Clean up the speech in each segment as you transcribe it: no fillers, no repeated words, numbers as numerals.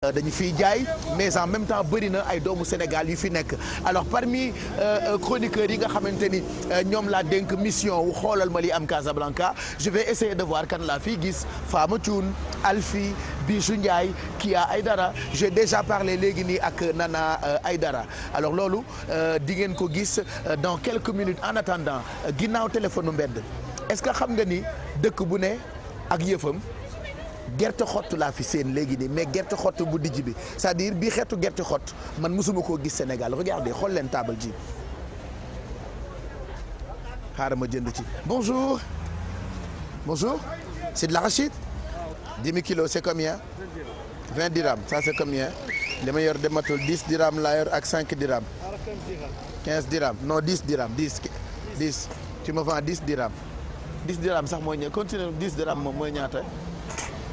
dañu fiy jaay mais en même temps bëri na ay doomu Sénégal yu fi nekk alors parmi chroniqueurs yi nga xamante ni ñoom laa dénk mission wu xoolal ma li am Casablanca je vais essayer de voir kan laa fiy gis Fama Thioune Alfie Bijou Ndiaye Kia Aydara j'ai déjà parlé léegi nii ak Nana Aydara alors loolu di ngeen ko gis dans quelques minutes en attendant ginnaaw téléphone mbedd est-ce que xam nga ni dëkk bu ne ak yëfam gerte xott laa fi seen léegi nii mais gerte xott bu dijj bi c'est-à-dire bii xeetu gerte xott man mosuma koo gis Sénégal regardez xool leen table ji xaaral ma jënd ci bonjour bonjour c'est de l'arachide 10 kilos c'est combien 20 dirhams ça c'est combien li ma yor dematul 10 dirhams laa yor ak 5 dirhams 15 dirhams non 10 dirhams 10 tu me vends 10 dirhams 10 dirhams sax mooy ñëw continue 10 dirhams moom mooy ñaata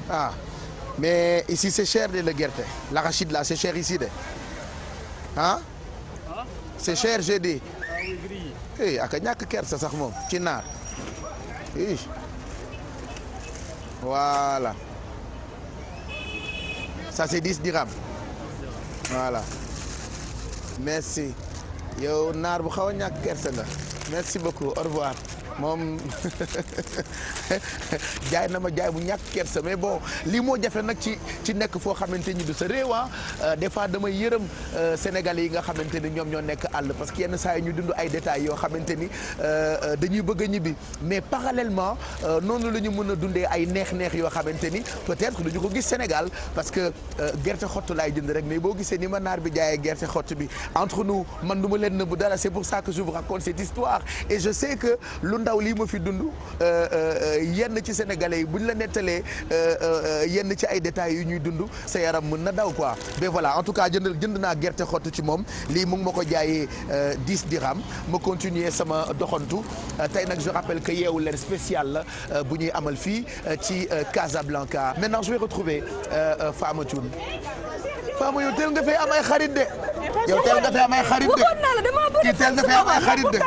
ah mais ici c'est cher de le gerte l'arachide là c'est cher ici de ah c'est cher j'ai dit eh aka ñàkk kersa sax moom ci naar voilà ça c'est 10 dirhams voilà merci yow naar bu xaw a ñàkk kersa nga merci beaucoup au revoir moom jaay na ma jaay bu ñàkk kersa mais bon lii moo jafe nag ci nekk foo xamante ni du sa réew des fois damay yërëm sénégalais yi nga xamante ni ñoom ñoo nekk àll parce que yenn saa yi ñu dund ay détails yoo xamante ni dañuy bëgg a ñibbi mais parallèlement noonu la ñu mën a dundee ay neex-neex yoo xamante ni peut-être duñu ko gis Sénégal parce que gerte xott laay jënd rek mais boo gisee ni ma naar bi jaayee gerte xott bi entre nous man du ma leen nëbbu dara c'est pour ça que je vous raconte cette histoire et je sais que ndaw lii ma fi dund yenn ci sénégalais yi bu ñu la nettalee yenn ci ay détails yu ñuy dund sa yaram mën na daw quoi mais voilà en tout cas jënd naa gerte xott ci moom lii mu ngi ma ko jaayee 10 dirhams ma continuer sama doxantu tey nag je rappelle que Yeewu Leen spécial la bu ñuy amal fii ci Casablanca maintenant je vais retrouver Fama Thioune Fama yow teel nga fay am ay xarit de yow teel nga fay am ay xarit de kii teel nga fay am ay xarit de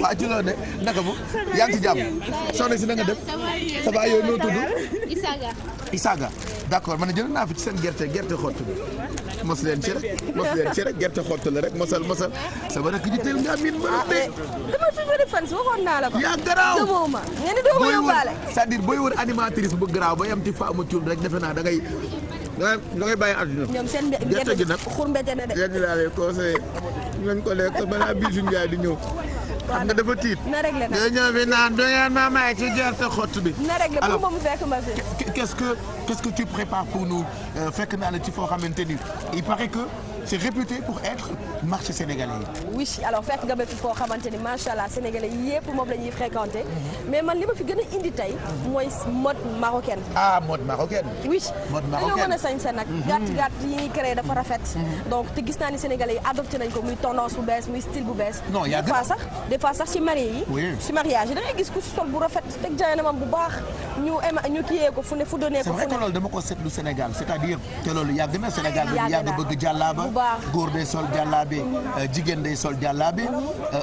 waaw ci loolu de naka bu yaa ngi ci jàmm soxna si na nga def ça va yow noo tudd Isaga d'accord man jël naa fi ci seen gerte xott bi mos leen ci rek gerte xott la rek mosal sama rek ji teel nga miin ma de dama fi bëri fan si waxoon naa la ko yaa garaaw gëmoo ma ngeen di doo yóbbaale c'est-à-dire booy wër animatrice bu garaaw ba yam ci Fama Thioune rek defe naa da ngay bàyyi àdduna ñoom seen gerte gi nag xur mbete na de yéen laa lay conseillé nañ ko lekk balaa Bijou Ndiaye di ñëw xam nga dafa tiit na réglé na ñëw bi naan do ngeen ma may ci gerte xott bi na réglé pour moom fekk ma fi qu'est-ce que tu prépares pour nous fekk naa la ci foo xamante ni il paraît que c'est réputé pour être marché sénégalais oui alors fekk nga ba fi foo xamante ni macha allah sénégalais yépp moom la ñuy fréquenter mais man li ma fi gën a indi tey mooy mode marocaine mode marocaine oui mode dañoo marocaine mën a sañse nag gàtt yi ñuy créé dafa rafet donc te gis naa ni sénégalais yi adopté nañ ko muy tendance bu bees muy style bu bees non des fois sax ci marié yi ci mariage yi da ngay gis ku sol bu rafet teg jaanamam bu baax ñu kiyee ko fu ne fu donee ko fu ne c'est vrai que loolu dama ko seetlu Sénégal c'est-à-dire te loolu yàgg na Sénégal dañu yàgg bëgg jàllaaba góor day sol jàllaabe jigéen day sol jàllaabe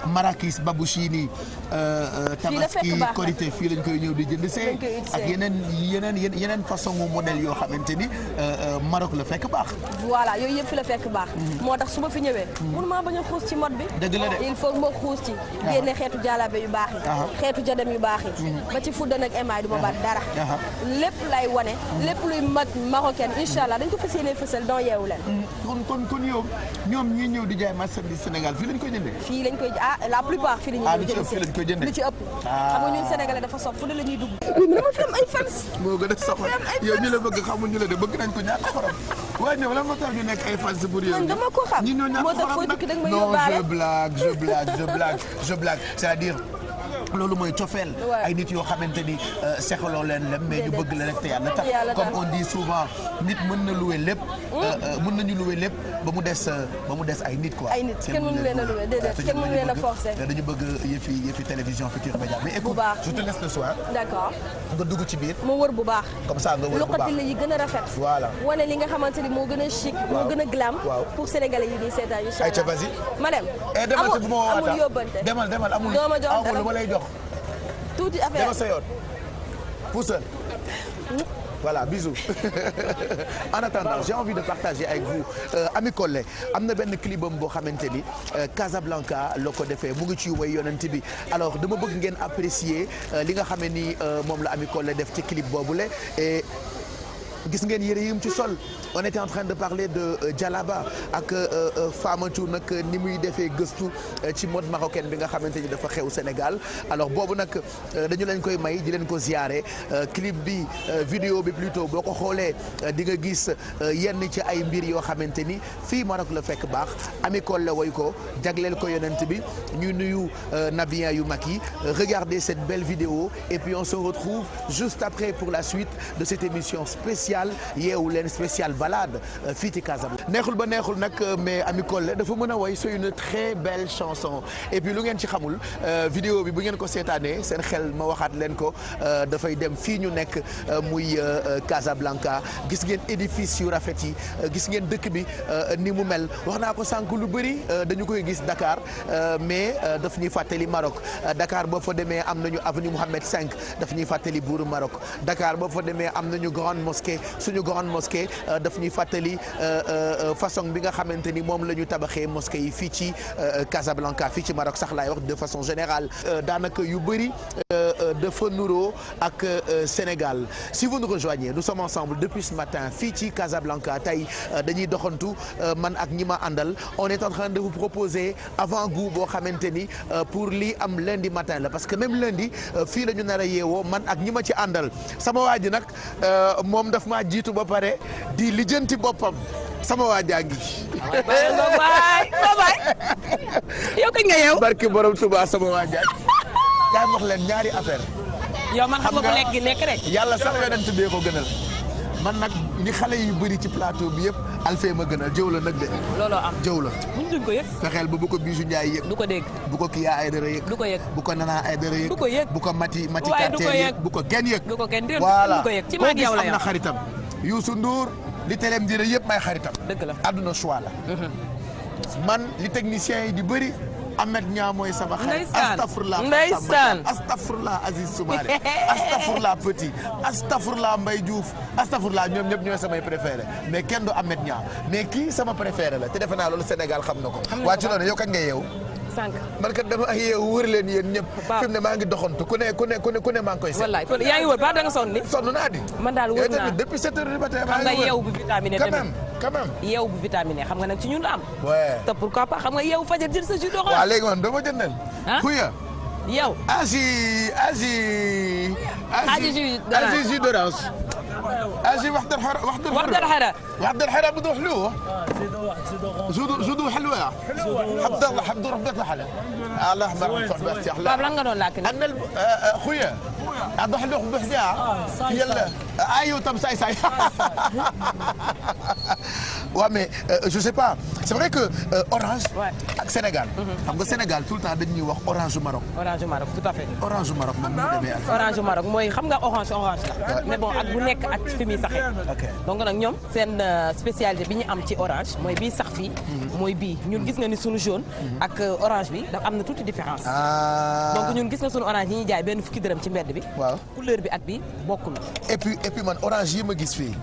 marakis babouchini tabaski korité fii lañ koy ñëw di jënd see ak yeneen façon modèle yoo xamante ni Maroc la fekk baax voilà yooyu yëpp fi la fekk baax moo tax su ma fi ñëwee mun maa bañ a xuus ci mode bi dëgg la de il faut moo xuus ci génne xeetu jàllaabe yu baax yi xeetu jadem yu baax yi ba ci fuddan ak émaay du ma baat dara lépp lay wane lépp luy mag marocaine incha allah dañ ko fas yéene fësal dans Yeewu Leen kon yow ñoom ñi ñëw di jaay marchandise Sénégal fii lañ koy jëndee. fii lañ koy la plupart fii la ñuy jënd lu ci ëpp. xam nga ñun sénégalais dafa sopp fu ne la ñuy dugg. mais dama fi am ay fans. moo gën a soxla yow ñu la bëgg xamul ñu la de bëgg nañ ko ñàkk xorom waaye ñoom lan moo tax ñu nekk ay fans pour yow. man dama ko xam ñi ñoo ñàkk moo tax fooy tukki da nga ma yóbbaale non je blague c'est-à-dire loolu mooy cofeel ay nit yoo xamante ni sexaloo leen lem mais ñu bëgg la rek te yàlla tax comme on dit souvent nit mën na louer lépp mën nañu louer lépp ba mu des ay nit quoi ay nit kenn mënu leen a louer déedéet kenn mënu leen a forcer dañu bëgg yëfi télévision Futurs Médias mais écoute je te laisse le soir d'accord nga dugg ci biir ma wër bu baax comme ça nga wër bu baax loxati la yi gën a rafet voilà wane li nga xamante ni moo gën a chic moo gën a glam pour sénégalais yi di seetaan incha allah vas-y ma dem amul yóbbante demal amul doo ma jox dara lu ma lay jox tuuti affaire dama sa yoon puusal Voilà, bisous. En attendant, j'ai envie de partager avec vous Ami Collé am na benn clipam boo xamante ni Casablanca loo ko defee mu ngi ci way yonent bi alors dama bëgg ngeen apprécier li nga xam ne ni moom la Ami Collé def ci clip boobule et gis ngeen yëre yi mu ci sol on était en train de parler de Djalaba ak Famatou nag ni muy defee gëstu ci mode marocaine bi nga xamante ni dafa xew Sénégal alors boobu nag dañu leen koy may di leen ko ziyaare clip bi vidéo bi plutôt boo ko xoolee di nga gis yenn ci ay mbir yoo xamante ni fii Maroc la fekk baax Ami Collé woy ko jagleel ko yonent bi ñu nuyu nabiyen yu mag yi regardez cette belle vidéo et puis on se retrouve juste après pour la suite de cette émission spéciale yeewu leen spécial balade fii ci Casablanca neexul ba neexul nag mais Ami Collé dafa mën a woy c'est une très belle chanson et puis lu ngeen ci xamul vidéo bi bu ngeen ko seetaanee seen xel ma waxaat leen ko dafay dem fii ñu nekk muy Casablanca gis ngeen édifice yu rafet yi gis ngeen dëkk bi ni mu mel wax naa ko sànq lu bëri dañu koy gis Dakar mais daf ñuy fàttali Maroc Dakar boo fa demee am nañu avenue Mohammed V daf ñuy fàttali buuru Maroc Dakar boo fa demee am nañu grande mosquée suñu grande mosquée daf ñuy fàttali façon bi nga xamante ni moom la ñu tabaxee mosquée yi fii ci Casablanca fii ci Maroc sax laay wax de façon générale daanaka yu bëri dafa nuroo ak Sénégal si vous nous rejoignez nous sommes ensemble depuis ce matin fii ci Casablanca tey dañuy doxantu man ak ñi ma àndal on est en train de vous proposer avant-goût boo xamante ni pour lii am lundi matin la parce que même lundi fii la ñu nar a yeewoo man ak ñi ma ci àndal sama waa ji nag moom daf maa jiitu ba pare di lijjanti boppam sama waa jàngi. baay yow kañ nga yow. barke borom Touba sama waa jàngi. kaay wax leen ñaari affaire yow man xam nga ko lekk gi nekk rek. yàlla sax yonent bee ko gënal man nag ñi xale yu bëri ci plateau bi yëpp Alfayda ma gënal jëw la nag de. looloo am jëw la. buñ duñ ko yëg. fexeel ba bu ko Bijou Ndiaye yëg. du ko dégg. bu ko Kiya Aydara yëg. du ko yëg. bu ko Nana Aydara yëg. du ko yëg. bu ko Mati waaye du ko Carter yëg. yëg bu ko kenn yëg. du ko kenn dégg voilà du ko yëg ci maag yow la am na xaritam. Youssou Ndour li teleem dire yëpp may xaritam. dëgg la àdduna choix la. man li technicien yi di bëri. Ahmed Niang mooy sama xarit. astafurlah ndeysaan astafurlah Aziz Soumaré astafurlah Petit astafurlah Mbaye Diouf astafurlah ñoom ñëpp ñooy samay préféré mais kenn du Ahmed Niang mais kii sama préféré la te defe naa loolu Sénégal xam na ko. waa ci loolu yow kañ nga yeewu. sànq man kat dama yeewu wër leen yéen ñëpp. fi mu ne maa ngi doxantu ku ne maa ngi koy seet. wallaay yaa ngi wër ba da nga sonn ni. sonn naa di. man daal wër naa depuis 7 heures du matin xam nga yeewu bu vitaminé tamit quand même yeewu bu vitaminé xam nga nag ci ñun la am. ouais te pourquoi pas xam nga yeewu fajar jël sa jus d'orange. waaw léegi man doo ma jëndal. ah Kouya. yow. Aji jus d'orange. أجي واحدة الحرة واحدة الحرة بده حلوة جودو حلوة عبد الله ربيت الحلا الله يحضر بس يا Pape lan nga doon làkk nii. أنا أخويا عبد حلوة بحدها يلا أيوة طب ساي waaw mais je sais pas c'est vrai que orange. ak Sénégal. xam nga Sénégal tout le temps dañuy wax orange du Maroc. orange du Maroc tout à fait. orange du Maroc moom mu demee ak. orange du Maroc mooy xam nga orange la. mais bon ak bu nekk ak fi muy saxee. ok donc nag ñoom seen spécialité bi ñu am ci orange mooy bii sax fii. mooy bii ñun gis nga ni sunu jaune. ak orange bi dafa am na tuuti différence. donc ñun gis nga sunu orange yi ñuy jaay benn fukki dërëm ci mbedd bi. waaw couleur bi ak bi bokkul. et puis man orange yi ma gis fii.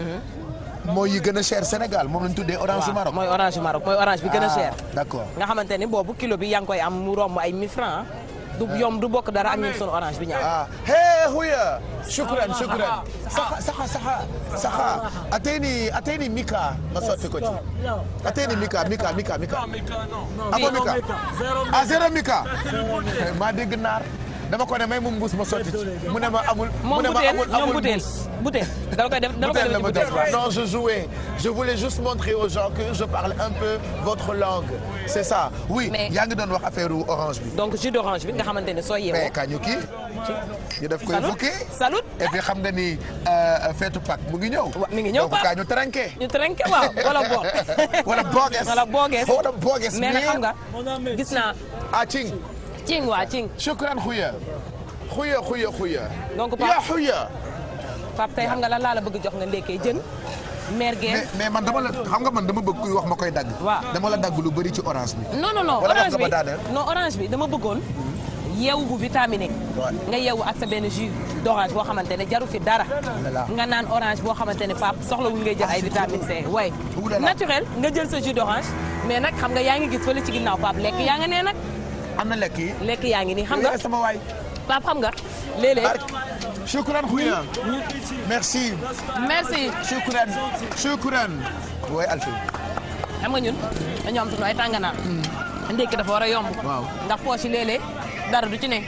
mooy yi gën a cher Sénégal moom lañ tuddee orange du Maroc. mooy orange du Maroc mooy orange bi gën a cher. d'accord nga xamante ni boobu kilo bi yaa ngi koy am mu romb ay 1000 francs du yom du bokk dara ak ñun sunu orange bi ñu am. hee Kouya. shukran saxa ateni mika ma sotti ko ci. ateni mika. Abo mika. zéro mika. maa dégg naar. dama ko ne may mu mbuus ma sotti ci mu ne ma amul. amul butéel dama koy def ci butéel. non je voulais juste montrer aux gens que je parle un peu votre langue c'est ça. oui yaa ngi doon wax affaire orange bi. donc jus d'orange bi nga xamante ne soo yeewoo. mais kañu kii. ñu def koy bouquet. salut et puis xam nga ni feetu Pâques mu ngi ñëw. mi ngi ñëw donc kañu tranqué. ñu tranqué waaw wala boogees. mais nag xam nga gis naa. Cing waa Cing. shukran Kouya. donc yaa Kouya. Pape tey xam nga lan laa la bëgg jox nga ndekkee jën. merguez mais man dama bëgg kuy wax ma koy dagg. waaw dama la dagg lu bëri ci orange bi. non orange bi dama bëggoon. yeewu bu vitaminé. nga yeewu ak sa benn jus d'orange boo xamante ne jaru fi dara nga naan orange boo xamante ne Pape soxlawul ngay jël ay vitamine C way naturel nga jël sa jus d'orange mais nag xam nga yaa ngi gis fële ci ginnaaw Pape lekk yaa nga nee nag am na lekk yi lekk yaa ngi nii xam nga sama waay Pape xam nga léeg-léeg shukran Khouya merci shukran way Alfi xam nga ñun dañoo am sunu ay tànganaan ndékki dafa war a yomb ndax poche yi léeg-léeg dara du ci ne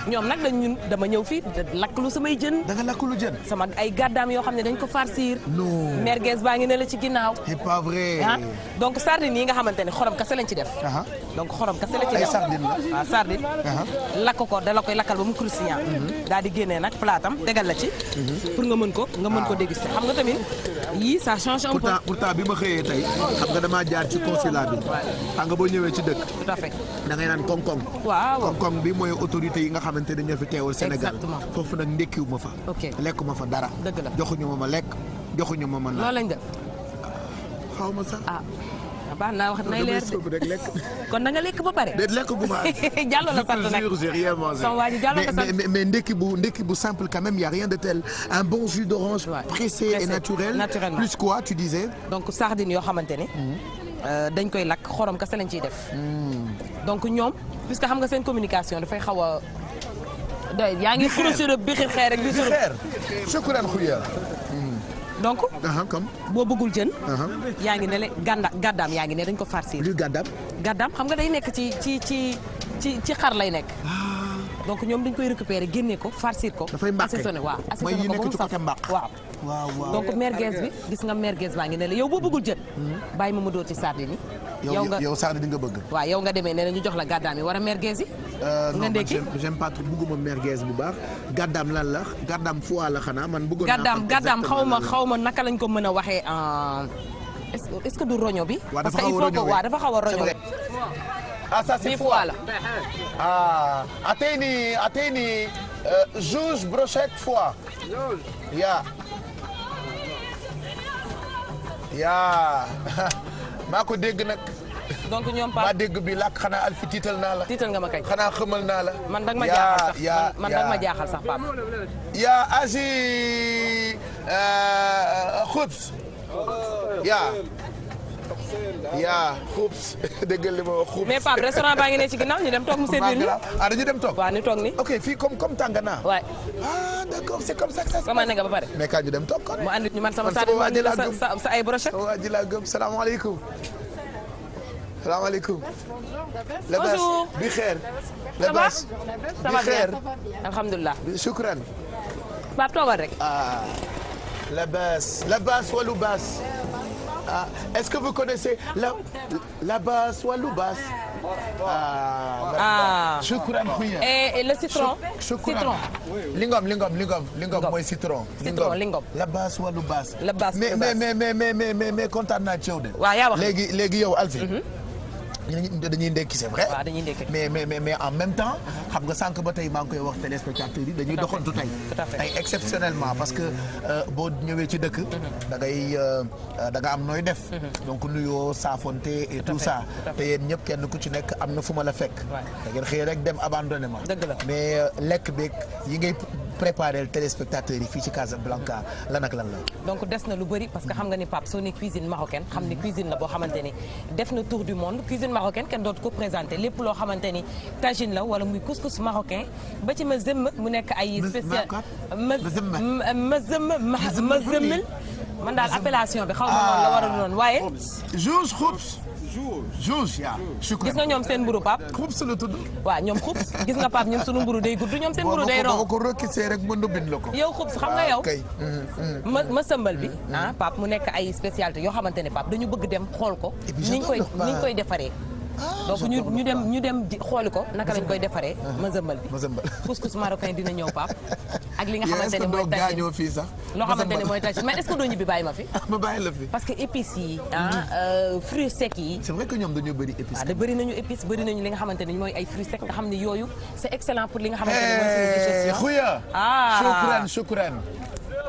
ñoom nag dañ ñun dama ñëw fii lakkalu samay jën da nga lakkalu jën sama ay gàddaam yoo xam ne dañ ko farcir merguez baa ngi ne la ci ginnaaw c'est pas vrai donc sardine yi nga xamante ne xorom kase lañ ci def donc xorom kase la ci def waaw sardine lakk ko da la koy lakkal ba mu croustillant daal di génnee nag platam tegal la ci pour nga mën ko déguster xam nga tamit yii ça change un peu pourtant bi ma xëyee tey xam nga damaa jaar ci consulat bi xam nga boo ñëwee ci dëkk tout à fait da ngay naan koŋ-koŋ koŋ-koŋ bi mooy autorité yi nga xamante ne ñoo fi teewal Sénégal foofu nag ndekkiwu ma fa lekkuma fa dara dëgg la joxuñu ma lekk joxuñu ma naan loolu lañ def xaw ma sax baax naa wax nay leer de kon da nga lekk ba pare déet lekk gu ma jàllo la sant nag sama waa ji jàllo la sant mais ndekki bu simple quand même y a rien de tel un bon jus d'orange pressé et naturel plus quoi tu disais donc sardine yoo xamante ne dañ koy lakk xorom kese lañ ciy def donc ñoom puisque xam nga seen communication dafay xaw a doy yaa ngi xurusura bi xeer rek bi xeer shukran Khouya donc comme boo bëggul jën yaa ngi ne le gàddaam yaa ngi ne dañ ko farcir lu gàddaam xam nga day nekk ci xar lay nekk donc ñoom dañ koy récupérer génne ko farcir ko assaisonné mooy yi nekk ci côté mbaq waaw donc merguez bi gis nga merguez baa ngi ne la yow boo bëggul jën bàyyi ma dóor ci sardine yi yow sardine nga bëgg waaw yow nga demee ne ñu jox la gàddaam yi war a merguez yi nga ndekki j'aime pas trop bëgguma merguez bu baax gàddaam lan la gàddaam foie la xanaa man bëggoon gàddaam xaw ma naka lañ ko mën a waxee est-ce que du roño bi parce que il faut que dafa xaw a roño ça c'est foie là ateni juge brochette foie yaa maa ko dégg nag donc ñoom Pape maa dégg bi làkk xanaa Alfi tiital naa la tiital nga ma kay xanaa xamal naa la man dag ma jaaxal sax man dag ma jaaxal sax Pape yaa asi xubs yaa xubs déggal li ma wax xubs mais Pape restaurant baa ngi ne ci ginnaaw ñu dem toog mu servir ñu dañu dem toog waaw ñu toog ni ok fii comme Tangana waay d'accord c'est comme ça que ça se passe commandé nga ba pare mais kañ ñu dem toog kon mu andi ñu man sama sardine ma andi la sa ay brochette waa ji laa gëm salaamaaleykum salaamaaleykum bonjour bi xeer ça va ça va bien alhamdulilah shukran Pape toogal rek la basse wala basse est-ce que vous connaissez la basse wala basse shukran Khouya et le citron citron lingom mooy citron lingom la basse wala basse la basse mais kontaan naa ci yow de waaw yaa wax léegi yow Alfi dañuy ndekki c'est vrai mais en même temps xam nga sànq ba tey maa ngi koy wax téléspectateurs yi dañuy doxantu tey exceptionnellement parce que boo ñëwee ci dëkk da nga am nooy def donc nuyoo saafonte et tout ça te yéen ñëpp kenn ku ci nekk am na fu ma la fekk da ngeen xëy rek dem abandonné ma mais lekk beeg yi ngay préparer téléspectateurs yi fii ci Casablanca lan ak lan la donc des na lu bëri parce que xam nga ni Pape soo ne cuisine marocaine xam ni cuisine la boo xamante ni def na tour du monde cuisine marocaine kenn dootu ko présenté lépp loo xamante ni tagine la wala muy couscous marocain ba ci ma zëmm mu nekk ay spécial ma zëmmal man daal appellation bi xaw ma noonu la war a doon waaye Juge yaa gis nga ñoom seen mburu Pape xubs la tudd waaw ñoom xubs gis nga Pape ñun sunu mburu day gudd ñoom seen mburu day ron ko rokkisee rek mën bind la ko yow xubs xam nga yow ma sëmbal bi Pape mu nekk ay spécialité yoo xamante ne Pape dañu bëgg dem xool ko niñ koy defaree donc ñu dem xooli ko naka lañ koy defaree mazambal bi couscous marocain dina ñëw Pape ak li nga xamante ne mooy tagine fii sax loo xamante ne mooy tagine mais est-ce que doo ñibbi bàyyi ma fi ma bàyyi la fi parce que épices yi fruits secs yi c'est vrai que ñoom dañoo bëri épices waaw da bëri nañu épices bëri nañu li nga xamante ne mooy ay fruits secs nga xam ne yooyu c'est excellent pour li nga xamante ne mooy suñu digestion Khouya shukran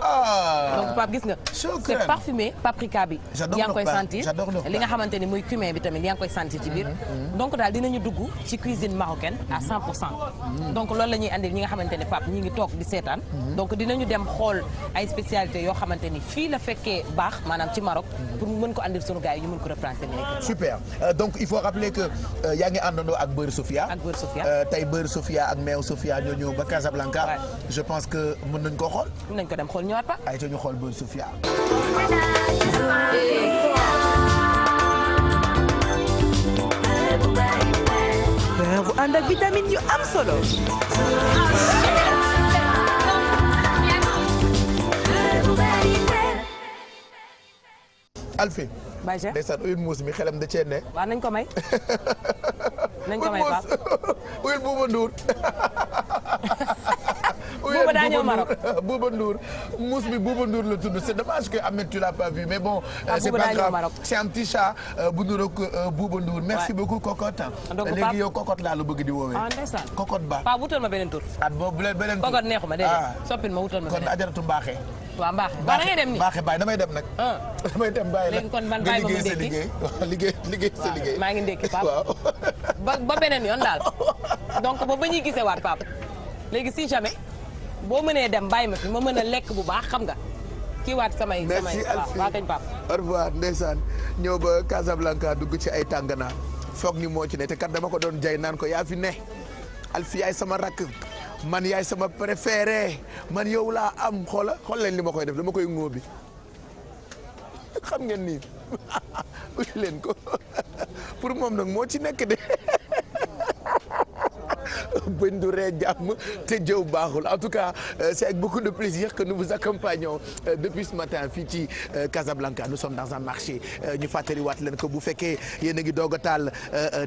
donc Pape gis nga. c'est parfumé paprika bi. yaa ngi koy sentir li nga xamante ni muy cumin bi tamit yaa ngi koy sentir ci biir. donc daal dinañu dugg ci cuisine marocaine à 100%. donc loolu la ñuy andil ñi nga xamante ne Pape ñi ngi toog di seetaan. donc dinañu dem xool ay spécialités yoo xamante ni fii la fekkee baax maanaam ci Maroc pour mu mën ko andil sunu gars yi ñu mën ko représenter léegi. super donc il faut rappeler que yaa ngi àndandoo ak beurre Sofia. ak beurre Sofia tey beurre Sofia ak meew Sofia ñoo ñëw ba Casablanca. je pense que mën nañ koo xool. mën nañ ko dem xool ñëwaat pa. ay te ñu xool beurre Sofia. beurre bu ànd ak vitamine yu am solo. Alfi. Baye ndeysaan uyul muus mi xelam da cee ne. waaw nañ ko may. nañ ko may Pape. uyul Bouba Ndour. Bouba daa ñëw Maroc. Bouba Ndour muus mi Bouba Ndour la tudd c'est dommage que Ahmed tu l'as pas vu mais bon. c'est pas grave c'est un petit chat bu ndur ak Bouba Ndour. merci beaucoup Cocotte. donc Pape léegi yow Cocotte laa la bëgg di woowee. ah ndeysaan Cocotte Ba. Pape wutal ma beneen tur. at boobu beneen tur Cocotte neexuma déedéet. soppil ma wutal ma beneen kon ajaratu Mbaaxe. waaw Mbaaxe ba da ngay dem nii Mbaaxe Baye damay dem nag. damay dem bàyyi la léegi kon man bàyyi ma ma ndékki liggéey sa liggéey. maa ngi ndékki Pape. waaw. ba beneen yoon daal donc ba ñuy gisee waat Pape léegi si jamais boo mënee dem bàyyi ma fi ma mën a lekk bu baax xam nga kii waat samay. merci Alfie waaw kañ Pape. au revoir ndeysaan ñëw ba Casablanca dugg ci ay tàngana foog ni moo ci ne te kat dama ko doon jay naan ko yaa fi ne Alfie yaay sama rakk man yaay sama préféré man yow laa am xool leen li ma koy def dama koy ŋóobi xam ngeen nii uy leen ko pour moom nag moo ci nekk de bëñ du ree jàmm te jëw baaxul en tout cas c'est avec beaucoup de plaisir que nous vous accompagnons depuis ce matin fii ci Casablanca nous sommes dans un marché ñu fàttaliwaat leen ko bu fekkee yéen a ngi doog a taal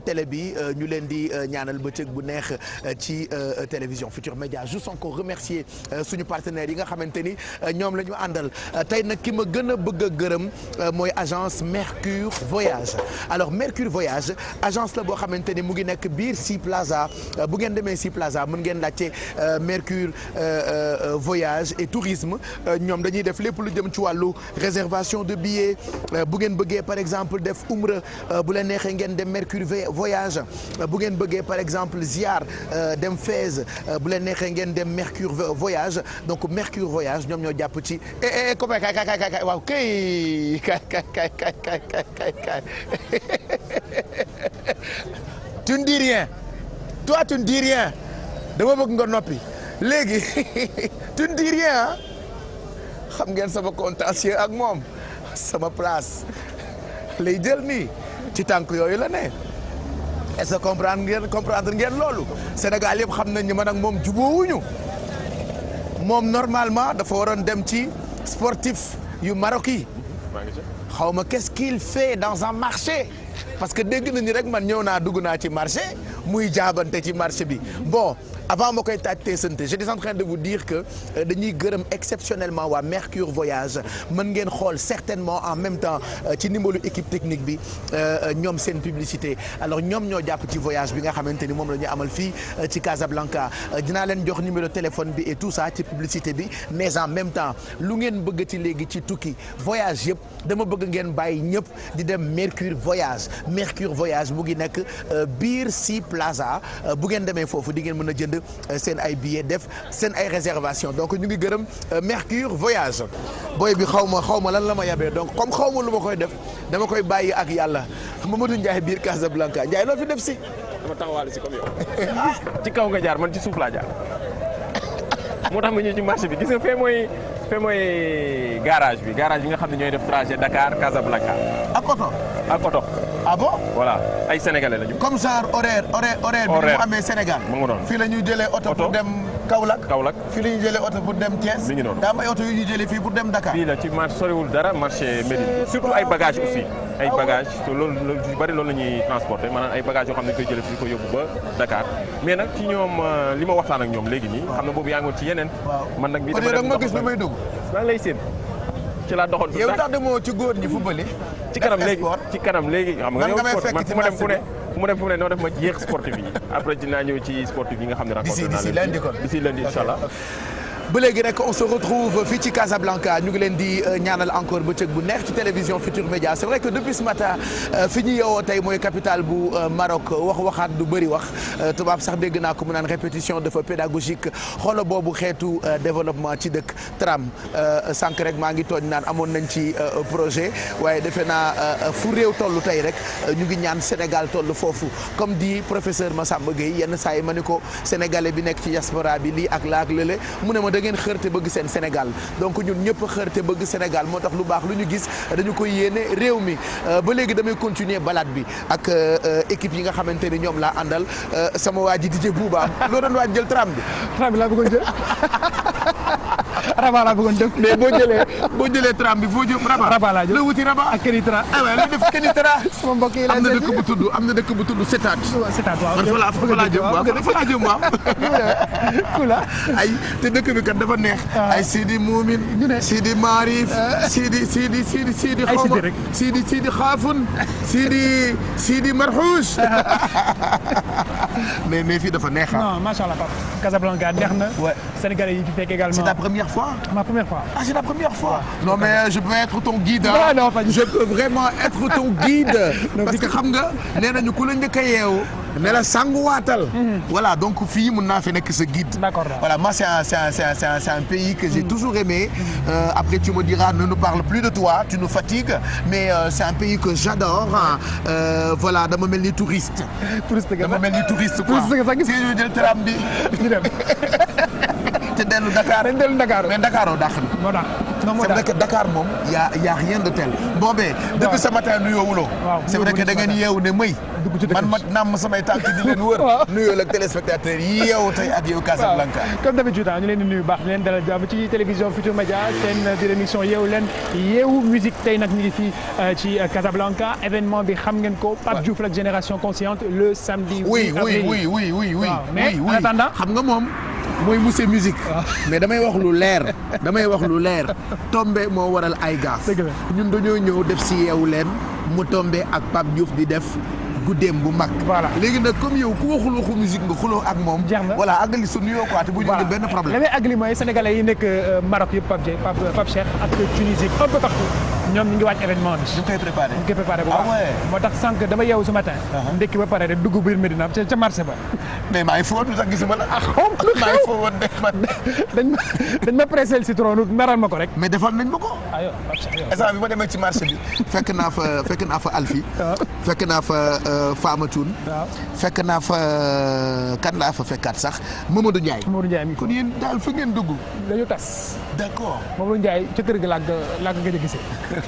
télé bi ñu leen di ñaanal bëccëg bu neex ci télévision Futur Média juste encore remercier suñu partenaires yi nga xamante ni ñoom la ñu àndal tey nag ki ma gën a bëgg a gërëm mooy agence Mercure Voyage alors Mercure Voyage agence la boo xamante ni mu ngi nekk biir Sea Plaza bu ngeen demee Sea Plaza mën ngeen laajte Mercure Voyage et tourisme ñoom dañuy def lépp lu jëm ci wàllu réservation de billets bu ngeen bëggee par exemple def umra bu leen neexee ngeen dem Mercure Voyage bu ngeen bëggee par exemple ziar dem Fès bu leen neexee ngeen dem Mercure Voyage donc Mercure Voyage ñoom ñoo jàpp ci copain kay waaw kay tu ne dis rien toi tu ne dis rien dama bëgg nga noppi léegi tu ne dis rien xam ngeen sama contentieux ak moom sama place lay jël nii ci tànk yooyu la ne est-ce que comprendre ngeen loolu Sénégal yëpp xam nañ ni man ak moom jubóowuñu moom normalement dafa waroon dem ci sportif yu Maroc yi xaw ma qu'est-ce qu'il fait dans un marché parce que dégg nañu rek man ñëw naa dugg naa ci marché muy jaabante ci marché bi bon avant ma koy taaj teesante j'étais en train de vous dire que dañuy gërëm exceptionnellement waa Mercure Voyage mën ngeen xool certainement en même temps ci ndimbalu équipe technique bi ñoom seen publicité alors ñoom ñoo jàpp ci voyage bi nga xamante ni moom la ñu amal fii ci Casablanca dinaa leen jox numéro téléphone bi et tout ça ci publicité bi mais en même temps lu ngeen bëgg ci léegi ci tukki voyage yëpp dama bëgg ngeen bàyyi ñëpp di dem Mercure Voyage Mercure Voyage mu ngi nekk biir Sea Plaza bu ngeen demee foofu di ngeen mën a jënd seen ay billets def seen ay réservation donc ñu ngi gërëm Mercure Voyage booy bi xaw ma lan la ma yabee donc comme xaw ma lu ma koy def dama koy bàyyi ak yàlla Mamadou Ndiaye biir Casablanca Ndiaye loo fi def si. dama taxawaale si comme yow. ci kaw nga jaar man ci suuf laa jaar moo tax ma ñëw ci marché bi gis nga fee mooy garage bi nga xam ne ñooy def trajet Dakar Casablanca. ak oto. ah bon voilà ay sénégalais lañu. comme genre horaire bi mu amee Sénégal. mu ngi noonu fii la ñuy jëlee oto pour dem Kaolack. fii la ñuy jëlee oto pour dem Thiès. mi ngi noonu daa am ay oto yu ñuy jëlee fii pour dem Dakar. fii la ci marché soriwul dara marché Médine surtout ay bagages aussi. ay bagages te loolu lu bari loolu la ñuy transporter maanaam ay bagages yoo xam ne dañ koy jëlee fii ko yóbbu ba Dakar mais nag ci ñoom li ma waxtaan ak ñoom léegi nii. xam na boobu yaa ngi woon ci yeneen. man nag bii dama gis lu may dugg. maa ngi lay séen ci laa doxantu. yow tax demoo ci góor ñi fu bële. ci kanam léegi xam nga yow sport man fu ma dem fu ne noo def ma yéex sportif yi après dinaa ñëw ci sportif yi nga xam ne rencontré naa leen d'ici lundi incha allah ba léegi rek on se retrouve fii ci Casablanca ñu ngi leen di ñaanal encore bëccëg bu neex ci télévision Futur Média c'est vrai que depuis ce matin fi ñu yeewoo tey mooy capitale bu Maroc waxaat du bëri wax tubaab sax dégg naa ko mu naan répétition dafa pédagogique xoola boobu xeetu développement ci dëkk tram sànq rek maa ngi tooñ naan amoon nañ ci projet waaye defe naa fu réew toll tey rek ñu ngi ñaan Sénégal toll foofu comme dit professeur Massamba Gueye yenn saa yi ma ni ko sénégalais bi nekk ci diaspora bi lii ak laa ak lële mu ne ma da ngeen xërte bëgg seen Sénégal donc ñun ñëpp xërte bëgg Sénégal moo tax lu baax lu ñu gis dañu koy yéene réew mi ba léegi damay continuer balade bi ak équipe yi nga xamante ni ñoom laa àndal sama waa ji DJ Bouba loo doon waaj jël tram bi. tram bi laa bëggoon jël Rabat laa bëggoon jël mais boo jëlee tram bi foo jëm Rabat. Rabat laa jël la wuti Rabat ak Kenitra. aywa la def Kenitra. sama mbokk yi am na dëkk bu tudd Setat. Setat waaw man fa laa jëm waaw. kula ay te dëkk bi kat dafa neex. ay Sidi Moumin. Sidi Marif. Sidi xawma Sidi Xaafun. Sidi Marhouch. mais fii dafa neex. non macha allah Pape Casablanca neex na. Sénégalais yi fi fekk également. C'est ta première fois? Ma première fois. Ah, c'est la première fois. Non mais je peux être ton guide. Non, pas du tout. Je peux vraiment être ton guide. Parce que xam nga nee nañu ku la njëkk a yeewu ne la sanguwaatal. Voilà donc fii mun naa fi nekk sa guide. D'accord. Voilà moi c'est un pays que j'ai toujours aimé. Après tu me diras ne nous parle plus de toi, tu nous fatigues, mais c'est un pays que j'adore. Voilà dama mel ni touriste. Dama mel ni touriste quoi. Si ñu jël tram bi ñu dem. te dellu Dakar dañ dellu Dakar mais Dakar oo dàq moo dàq c'est vrai que Dakar moom y a rien de tel bon ben depuis ce matin nuyoo wuloo c'est vrai que da ngeen yeewu ne may man ma namm samay tànk di leen wër nuyoo ak téléspectateurs yi yeewu tey ak yow Casablanca comme d'habitude ñu leen di nuyu baax di leen dalal jàmm ci télévision Futur Média seen biir émission yeewu leen yeewu musique tey nag ñu ngi fii ci Casablanca événement bi xam ngeen ko Pape Diouf la génération consciente le samedi oui mais en attendant xam nga moom mooy monsieur musique mais damay wax lu leer tombé moo waral ay gaaf ñun dañoo ñëw def si yeewu leen mu tombé ak Pape Diouf di def guddeem bu mag. voilà léegi nag comme yow ku waxul waxu musique nga xuloo ak moom. jeex na voilà àggali su nuyoo quoi te bu ñu indil benn problème. li may àggali mooy sénégalais yi nekk Maroc yëpp Pape Cheikh ak Tunisie un peu partout ñoom ñu ngi waaj événement bi. ñu ngi koy préparé bu baax. moo tax sànq dama yeewu ce matin. ndekki ba pare rek dugg biir Medina ca marché ba. mais maa ngi foo woon lu tax gisuma la. maa ngi foo woon dañ ma pressé le citron meral ma ko rek. mais defal nañ ma ko. aywa Pape Cheikh yow. instant bi ma demee ci marché bi fekk naa fa Alfi. fekk naa fa Fama Thioune. fekk naa fa kan laa fa fekkaat sax Mamadou Ndiaye. mi kon yéen daal fa ngeen dugg. dañu tas. d'accord Mamadou Ndiaye ca kër ga laa ko gëj a gisee.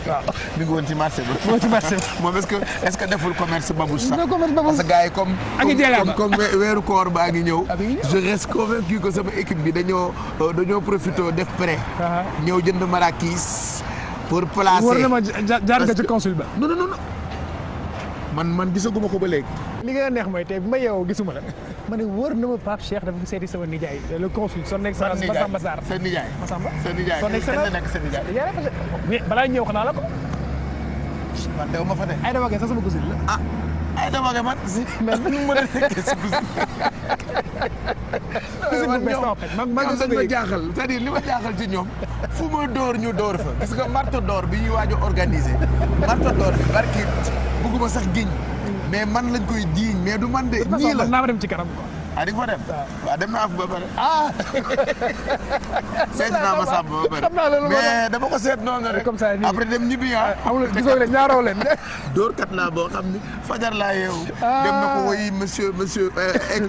waaw mi ngi woon ci marché bi. moo ci marché bi. moom est-ce que deful commerce babouche sax. commerce babouche parce que gars yi comme weeru koor baa ngi ñëw. je reste convaincu que sama équipe bi dañoo profité def prêt. ñëw jënd marakis pour placer. war na ma jaar nga ci consul ba. non man gisaguma ko ba léegi. li nga neex mooy tey bi ma yeewoo gisuma la ma ne wóor na ma Pape Cheikh dafa seeti sama nijaay le consul son excellence Massamba Sarr. seen nijaay Massamba seen nijaay son excellence nekk seen nijaay. mais balaa ñëw xanaa la ko. man dew ma fa de. ay dama sax sama cousine la. ah ay dama man. mais nu mu mën a nekkee si cousine. man ñoom dañ ma jaaxal c'est-à-dire li ma jaaxal ci ñoom fu ma door ñu door fa parce que marto door bi ñuy waaj a organiser marto door bi barki bugguma sax giñ mais man lañ koy jiiñ mais du man de nii la naa ma dem ci kanam quoi. ah di nga fa dem waaw dem naa fa ba pare seet naa ma sàmm ba pare mais dama ko seet noonu rek comme ça après dem ñibbi amul gisoo leen ñaaroo leen dóorkat laa boo xam ni fajar laa yeewu dem na ko woy monsieur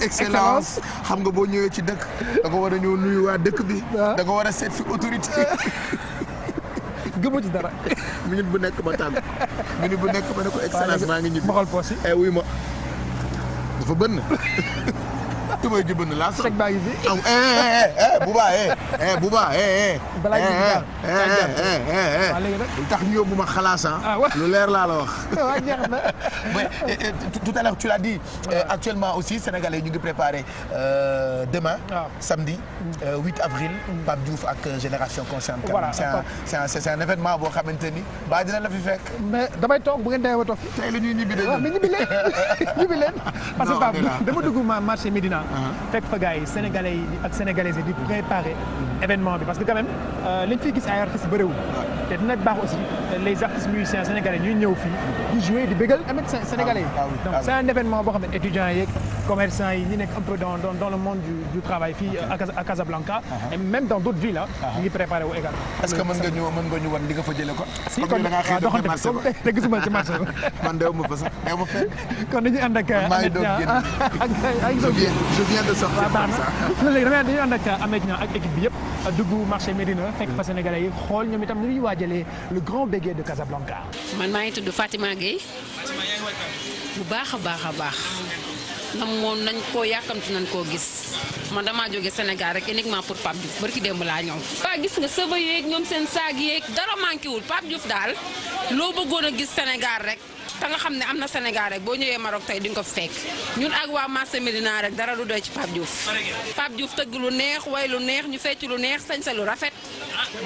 excellence xam nga boo ñëwee ci dëkk da ko war a ñëw nuyu waa dëkk bi da ko war a seet fi autorité gëmu ci dara minute bu nekk ma tàgg minute bu nekk ma ne ko excellence maa ngi ñibbi ma xool poos yi wuy ma dafa bënn tubay ji bënn laa sec baa ngi fi buba buba balaa léegi nag. lu tax ñu yóbbu ma xalaas lu leer laa la wax. waaw jeex na. mais tout à l'heure tu l'as dit actuellement aussi sénégalais ñu ngi préparé demain. samedi 8 avril. Pape Diouf ak Génération Consciente. voilà c'est un événement boo xamante ni ba dina la fi fekk. mais damay toog bu ngeen demee ba toog. tey la ñuy ñibbi de. mais ñibbi leen parce que Pape dama dugg marché Médina. fekk fa gars yi sénégalais yi ak sénégalaises yi di préparer événement bi parce que quand même liñ fiy gis ay artistes bëriwul. te dina baax aussi les artistes musiciens sénégalais ñuy ñëw fii di jouer di bégal tamit sénégalais yi. donc c'est un événement boo xam ne étudiants yeeg commerçants yi ñi nekk un peu dans le monde du travail fii à Casablanca. et même dans d'autres villes ñu ngi préparé wu également. est-ce que mën nga ñu wan li nga fa jëlee ko. si kon waaw doxante bi te gisuma ci marché bi. man dew ma fa sax dew ma fenn. kon dañuy ànd ak Ameth Niang je viens de sortir comme ça. léegi dañuy ànd ak Ameth Niang ak équipe bi yëpp dugg marché Médina fekk fa sénégalais yi xool ñoom itam ni ñuy waajalee le grand béguet de Casablanca. man maa ngi tudd Fatima Gueye bu baax a baax a baax nam moom nañ koo yàkkamti nañ koo gis man damaa jóge Sénégal rek uniquement pour Pape Diouf barki démb laa ñëw. waa gis nga sëba yeeg ñoom seen saag yeeg dara manqué wul Pape Diouf daal loo bëggoon a gis Sénégal rek te nga xam ne am na Sénégal rek boo ñëwee Maroc tey di nga ko fekk ñun ak waa marché Médina rek dara du doy ci Pape Diouf. Pape Diouf tëgg lu neex way lu neex ñu fecc lu neex sañse lu rafet.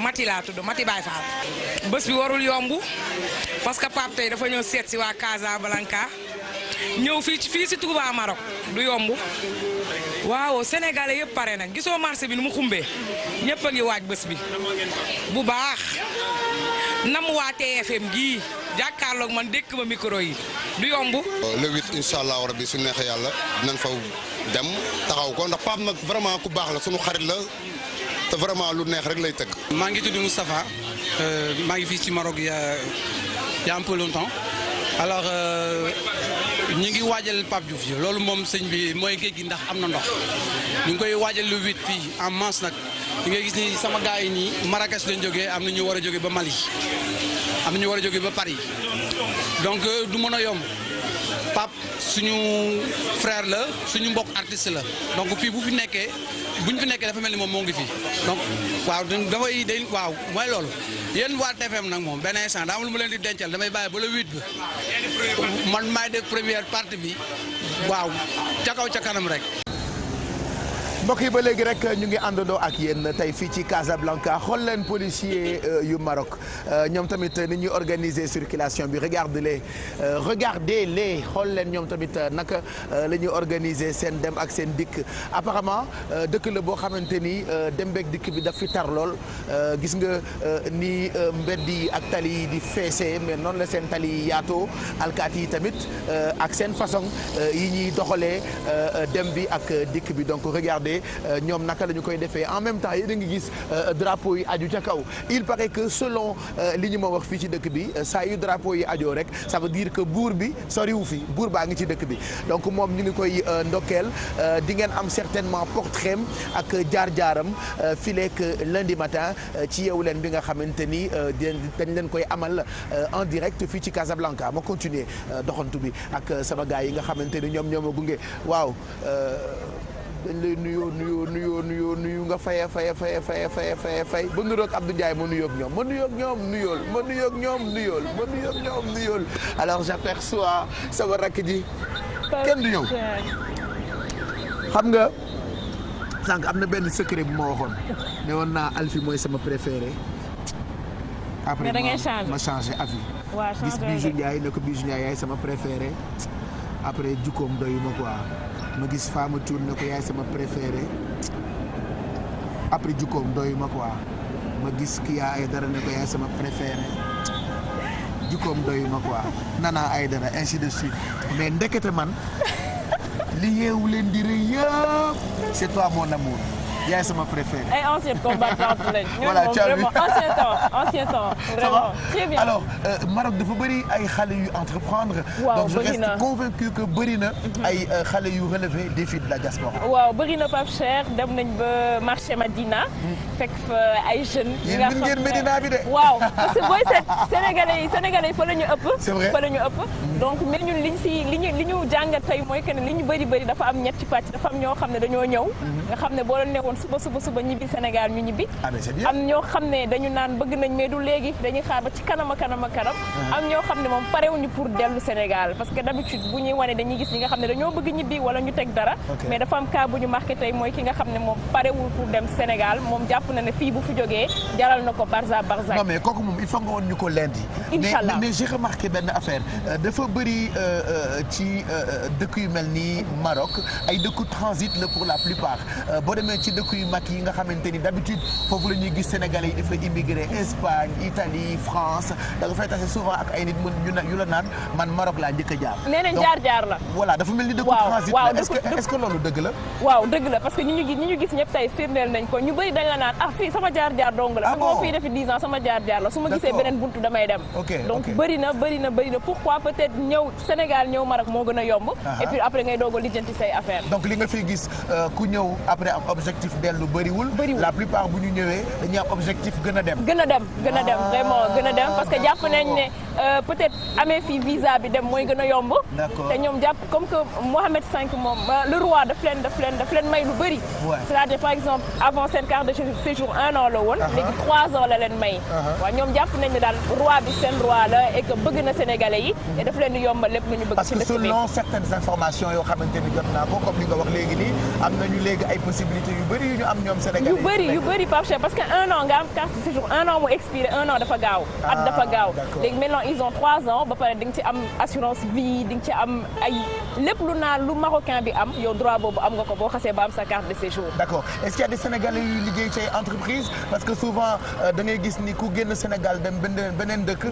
Mati laa tudd Mati Baye Fall. bés bi warul yomb parce que Pape tey dafa ñëw seet si waa Casablanca ñëw fii si Touba Maroc du yomb waaw sénégalais yëpp pare nag gisoo marché bi nu mu xumbee ñëpp a ngi waaj bés bi bu baax nam waa TFM gii jàkkaarloog man dékk ma micro yi du yomb. le 8 incha allah rabbi su neexee yàlla dinañ fa dem taxaw ko ndax Pape nag vraiment ku baax la sunu xarit la te vraiment lu neex rek lay tëgg. maa ngi tudd Moustapha maa ngi fii ci Maroc y a un peu longtemps alors ñu ngi waajal Pape Diouf ji loolu moom sëñ bi mooy géej gi ndax am na ndox ñu ngi koy waajal le 8 fii en masse nag ñu ngay gis ni sama gars yi nii Marrakech lañ jógee am na ñu war a jóge ba Mali am na ñu war a jóge ba Paris donc du mën a yomb Pape suñu frère la suñu mbokk artiste la donc fii bu fi nekkee dafa mel ni moom moo ngi fi donc waaw dafay day waaw mooy loolu yéen waa TFM nag moom benn instant daa am lu ma leen di dencal damay bàyyi ba le 8 bi man maay def première partie bi waaw ca kaw ca kanam rek. mbokk yi ba léegi rek ñu ngi àndandoo ak yéen tey fii ci Casablanca xool leen policier yu Maroc ñoom tamit ni ñuy organiser circulation bi regardez-les xool leen ñoom tamit naka la ñuy organiser seen dem ak seen dikk apparemment dëkk la boo xamante ni dem beeg dikk bi daf fi tar lool gis nga ni mbedd yi ak tali yi di feesee mais noonu la seen tali yi yaatoo alkaati yi tamit ak seen façon yi ñuy doxalee dem bi ak dikk bi donc regardez ñoom naka la ñu koy defee en même temps yéen a ngi gis drapeau yi aju ca kaw il paraît que selon li ñu ma wax fii ci dëkk bi saa yu drapeau yi ajoo rek ça veut dire que buur bi soriwu fi buur baa ngi ci dëkk bi donc moom ñu ngi koy ndokkeel di ngeen am certainement portrait ak jaar-jaaram fileek lundi matin ci Yeewu Leen bi nga xamante ni dañ leen koy amal en direct fii ci Casablanca ma continuer doxantu bi ak sama gars yi nga xamante ni ñoom ñoo ma gunge waaw dañ lay nuyu nga fay ba nuyoog Abdou Ndiaye ma nuyoog ñoom nuyool alors j'aperçois sama rakk ji kenn du ñëw xam nga sànq am na benn secret bu ma waxoon ne woon naa Alfie mooy sama préféré après ma changé avis gis Bijou Ndiaye ne ko Bijou Ndiaye yaay sama préféré après jukkoom doyuma quoi ma gis Fama Thioune ne ko yaay sama préféré après jukkoom doyuma quoi ma gis Kya Aidara ne ko yaay sama préféré jukkoom doyuma quoi Nana Aidara ainsi de suite mais ndekete man li Yeewu Leen di rëy yëpp c'est toi mon amour yaay sama préféré. ay anciens combattants lañ. voilà vraiment ancien temps vraiment très bien. alors Maroc dafa bëri ay xale yu entreprendre. waaw donc je reste convaincu que bëri na ay xale yu relever défi de la diaspora. waaw bëri na Pape Cheikh dem nañ ba marché Madina. fekk fa ay jeunes. yi nga xam ne yéen Médina bi de. waaw parce que booy seet sénégalais yi fa la ñu ëpp. c'est vrai fa la ñu ëpp. donc mais ñun li ñu jàngat tey mooy que ne li ñu bëri dafa am ñetti pàcc dafa am ñoo xam ne dañoo ñëw. nga xam ne boo leen newoon woon suba ñibbi Sénégal ñu ñibbi. c'est bien. am ñoo xam ne dañu naan bëgg nañ mais du léegi dañuy xaar ba ci kanam. am ñoo xam ne moom parewuñu pour dellu Sénégal parce que d'habitude bu ñuy wane dañuy gis ñi nga xam ne dañoo bëgg ñibbi wala ñu teg dara. mais dafa am cas bu ñu marqué tey mooy ki nga xam ne moom parewul pour dem Sénégal moom jàpp na ne fii bu fi jógee jaral na ko barza. non mais kooku moom il faut nga woon ñu ko lundi. Inch'Allah mais j'ai remarqué benn affaire dafa bëri ci dëkk yu mel ni Maroc ay dëkku transit la pour la plupart boo demee ci dëkk yu mag yi nga xamante ni d'habitude foofu la ñuy gis Sénégalais yi dafa immigré Espagne Italie France da nga fay tase souvent ak ay nit yu la naan man Maroc laa njëkk a jaar. nee nañ jaar la. voilà dafa mel ni dëkku transit la est-ce que loolu dëgg la. waaw dëgg la parce que ñi ñu gis ñëpp tey firndeel nañ ko ñu bëri dañ la naan fii sama jaar dong la. moo fii defi 10 ans sama jaar la su ma gisee beneen buntu damay dem. donc bëri na pourquoi peut-être ñëw Sénégal ñëw Maroc moo gën a yomb. et puis après ngay doog a lijjanti say affaire. donc li nga fiy gis ku ñëw après am objectif dellu bëriwul. la plupart bu ñu ñëwee dañuy am objectif gën a dem vraiment gën a dem parce que jàpp nañ ne peut-être amee fii visa bi dem mooy gën a yomb. te ñoom jàpp comme que Mohamed V moom le roi daf leen may lu bëri. c'est-à-dire par exemple avant seen carte de séjour 1 an la woon. léegi 3 ans la leen may. waaw ñoom jàpp nañ ne daal roi bi seen roi la et que bëgg na Sénégalais yi. te daf leen di yombal lépp lu ñu bëgg. parce que selon certaines informations yoo xamante ni jot naa ko comme li nga wax léegi nii am nañu léegi ay possibilités yu bëri yu ñu am ñoom Sénégalais yu bëri Pape Cheikh parce que 1 an nga am carte de séjour 1 an mu expiré 1 an dafa gaaw. at dafa gaaw léegi maintenant ils ont 3 ans ba pare di nga ci am assurance vie di nga ci am ay lépp lu marocain bi am yow droit boobu am nga ko boo xasee ba am sa carte de séjour. d'accord est-ce qu'il y a des Sénégalais yu liggéey ci entreprise parce que souvent da ngay gis ni ku génn Sénégal dem beneen dëkk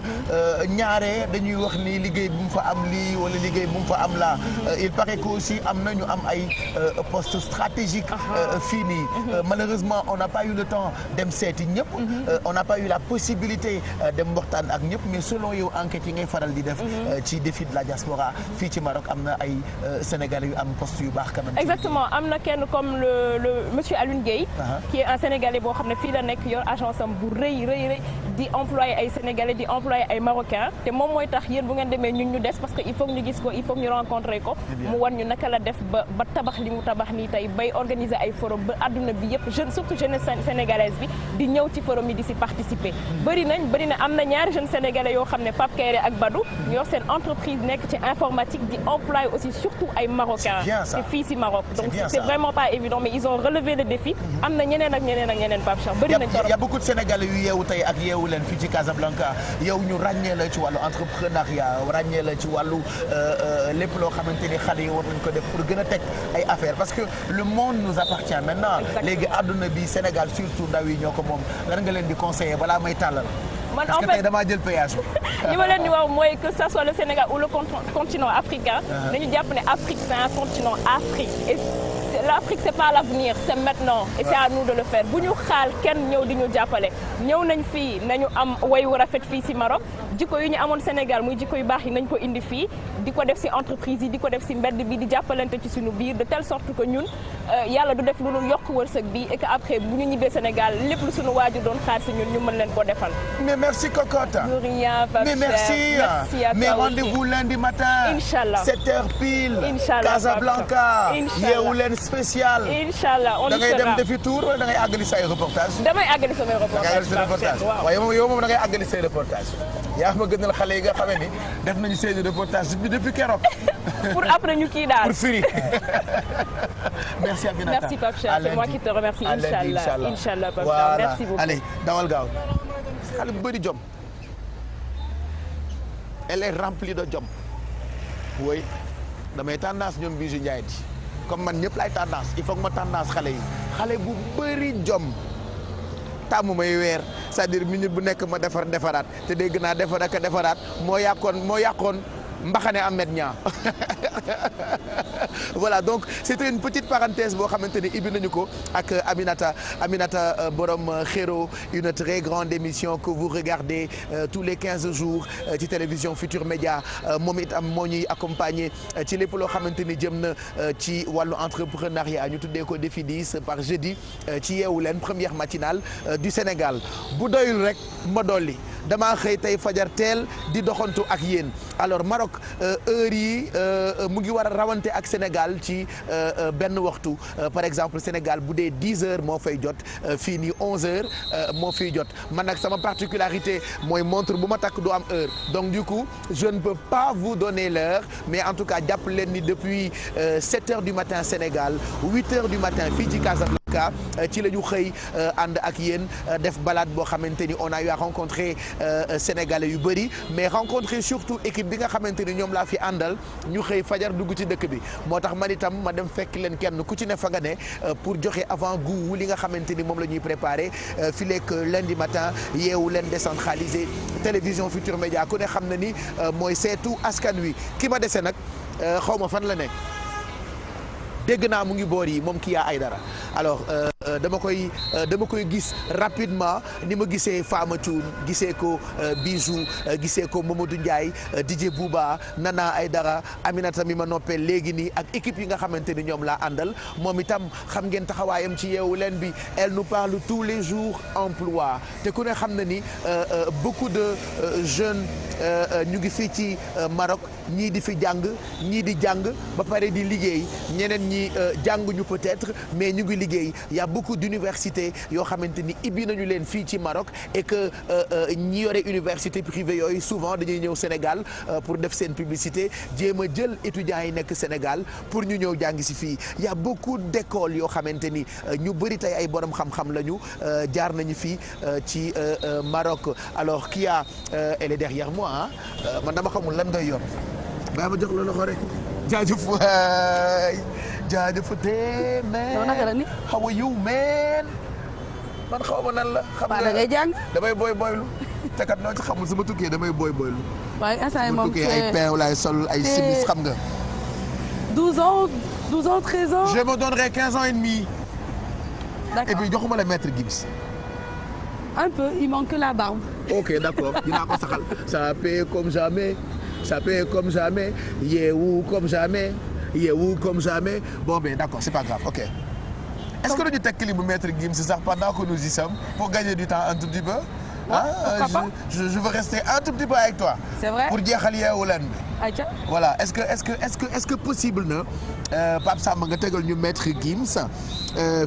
ñaare dañuy wax ni liggéey bu mu fa am lii wala liggéey bu mu fa am laa il paraît que aussi am na ñu am ay postes stratégiques fii nii malheureusement on n'a pas eu le temps dem seeti ñëpp on n'a pas eu la possibilité dem waxtaan ak ñëpp mais selon yow enquête yi ngay faral di def ci défi de la diaspora fii ci Maroc am na ay Sénégalais yu am poste yu baax quand même. exactement am na kenn comme le monsieur Alioune Gueye qui est un Sénégalais boo xam ne fii la nekk yor agence am bu rëy di employé ay Sénégalais di employé ay Marocains te moom mooy tax yéen bu ngeen demee ñun ñu des parce que il faut ñu gis ko il faut ñu rencontrer ko mu wan ñu naka la def ba tabax li mu tabax nii tey bay organiser ay forum ba adduna bi yëpp surtout jeunesse sénégalaise bi di ñëw ci forum yi di si participer bëri na am na ñaari jeunes sénégalais yoo xam ne Pape Kayré ak Badou ñu yor seen entreprise nekk ci informatique di employé aussi surtout ay Marocains te fii si Maroc donc c'est vraiment pas évident mais ils ont relevé le défi am na ñeneen ak ñeneen Pape Cheikh bëri nañ y a beaucoup de Sénégalais yu yeewu tey ak yeewu leen fii ci Casablanca yow ñu ràññee la ci wàllu entrepreneuriat ràññee la ci wàllu lépp loo xamante ni xale yi war nañ ko def pour gën a teg ay affaires parce que le monde nous appartient maintenant léegi àdduna bi Sénégal surtout ndaw yi ñoo ko moom lan nga leen di conseiller balaa may tàllal man parce que tey damaa jël péage bi. li ma leen di wax mooy que ça soit le Sénégal ou le continent africain. dañu jàpp ne Afrique c'est un continent Afrique et l'Afrique c'est pas l'avenir c'est maintenant et c'est à nous de le faire bu ñu xaal kenn ñëw di ñu jàppale ñëw nañ fii nañu am wayu rafet fii ci Maroc jikko yu ñu amoon Sénégal muy jikko yu baax yi nañ ko indi fii di ko def ci entreprise yi di ko def ci mbedd bi di jàppalante ci suñu biir de telle sorte que ñun yàlla du def lu dul yokk wërsëg bi et que après bu ñu ñibbee Sénégal lépp lu suñu waajur doon xaar ci ñun ñu mën leen ko defal. mais merci Cocotte. de rien Pape Cheikh. merci à mais toi rendez-vous aussi. lundi matin. Inch'Allah 7h pile. Inch'Allah Casablanca. Inch'Allah Yeewu Leen spécial. Inch'Allah on y sera. da ngay dem defi tour wala da ngay àggali say reportage. damay àggali samay reportage. waaye yow moom da ngay àggali say reportage. yaa ma gënal xale yi nga xamee ni def nañu seen reportage depuis keroog. pour après ñu kii daal pour firi. merci Aminata. merci Pape Cheikh c'est moi qui te remercie. Inch'Allah Pape Cheikh merci beaucoup. allez dawal gaaw. xale bu bëri jom. elle est remplie de jom. oui damay tendance ñoom Bijou Ndiaye di comme man ñëpp lay tendance il faut que ma tendance xale yi xale bu bëri jom. tàmm may weer c'est-à-dire minute bu nekk ma defaraat te dégg naa defaraat moo yàqoon mbaxane Ahmed Niang voilà donc c'était une petite parenthèse boo xamante ni ibbi nañu ko ak Aminata borom Xero une très grande émission que vous regardez tous les 15 jours ci télévision Futur Média moom itam moo ñuy accompagner ci lépp loo xamante ni jëm na ci wàllu entrepreneuriat ñu tuddee ko défi 10 par jeudi ci Yeewu Leen première matinale du Sénégal bu doyul rek ma dolli damaa xëy tey fajar teel di doxantu ak yéen alors Maroc heure yi mu ngi war a rawante ak Sénégal Sénégal ci benn waxtu par exemple Sénégal bu dee 10 heures moo fay jot fii nii 11 heures moo fiy jot man nag sama particularité mooy montre bu ma takk du am heure donc du coup je ne peux pas vous donner l'heure mais en tout cas jàpp leen ni depuis 7 heures du matin Sénégal 8 heures du matin fii ci Casablanca ci la ñu xëy ànd ak yéen def balade boo xamante ni on a eu à rencontrer sénégalais yu bëri mais rencontrer surtout équipe bi nga xamante ni ñoom laa fi àndal ñu xëy fajar dugg ci dëkk bi moo tax man itam ma dem fekk leen kenn ku ci ne fa nga ne pour joxe avant goût li nga xamante ni moom la ñuy préparé fii leeg lundi matin yeewu leen décentralisé télévision Futur Média ku ne xam na ni mooy seetu askan wi ki ma dese nag xaw ma fan la nekk dégg naa mu ngi boor yi moom Kya Aidara alors dama koy gis rapidement ni ma gisee Fama Thioune gisee ko Bijou gisee ko Mamadou Ndiaye DJ Bouba Nana Aidara Aminata mi ma noppee léegi nii ak équipe yi nga xamante ni ñoom laa àndal moom itam xam ngeen taxawaayam ci yeewu leen bi elle nous parle tous les jours emploi te ku ne xam na ni beaucoup de jeunes ñu ngi fii ci Maroc ñii di fi jàng ñii di jàng ba pare di liggéey ñeneen ñi jànguñu peut-être mais ñu ngi liggéey y a beaucoup d'universités yoo xamante ni ibbi nañu leen fii ci Maroc et que ñi yore université privée yooyu souvent dañuy ñëw Sénégal pour def seen publicité jéem a jël étudiants yi nekk Sénégal pour ñu ñëw jàng si fii y a beaucoup d'écoles yoo xamante ni ñu bëri tey ay borom xam-xam lañu jaar nañu fii ci Maroc alors Kya elle est derrière moi ah man dama xamul lan ngay yor baa ma jox la loxo rek jaajëf waay jaajëfatee man how are you man man xaw ma nan la xam nga da ngay jàng damay boylu te kat loo ci xamul sama tukkee damay boylu waaye instant moom tukkee ay pain laay sol ay simis xam nga 12 ans 13 ans je me donnerai 15 ans et demi et puis joxuma la maître Gims un peu il manque que la barbe ok d'accord dinaa ko saxal ça paie comme jamais ça paie comme jamais yeewu comme jamais yeewu comme jamais bon ben d'accord c'est pas grave ok est-ce que dañu teg clip bu maître Gims sax pendant que nous y sommes pour gagner du temps un tout petit peu je veux rester un tout petit peu avec toi c'est vrai pour jeexal yeewu leen bi voilà est-ce que possible na Pape Samba nga tegal ñu maître Gims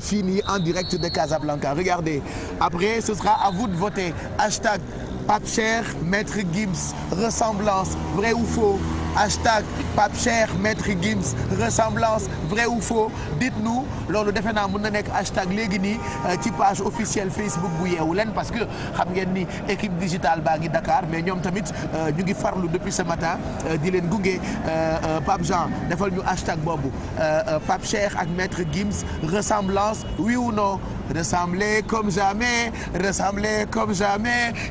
fii nii en direct de Casablanca regardez après ce sera à vous de voter hashtag Pape Cheikh maître Gims ressemblance vrai ou faux hashtag Pape Cheikh maître Gims ressemblance vrai ou faux dites-nous loolu defe naa mën na nekk hashtag léegi nii ci page officielle Facebook bu yeewu leen parce que xam ngeen ni équipe digitale baa ngi Dakar mais ñoom tamit ñu ngi farlu depuis ce matin di leen gunge Pape Jean defal ñu hashtag boobu Pape Cheikh ak maître Gims ressemblance oui ou non ressembler comme jamais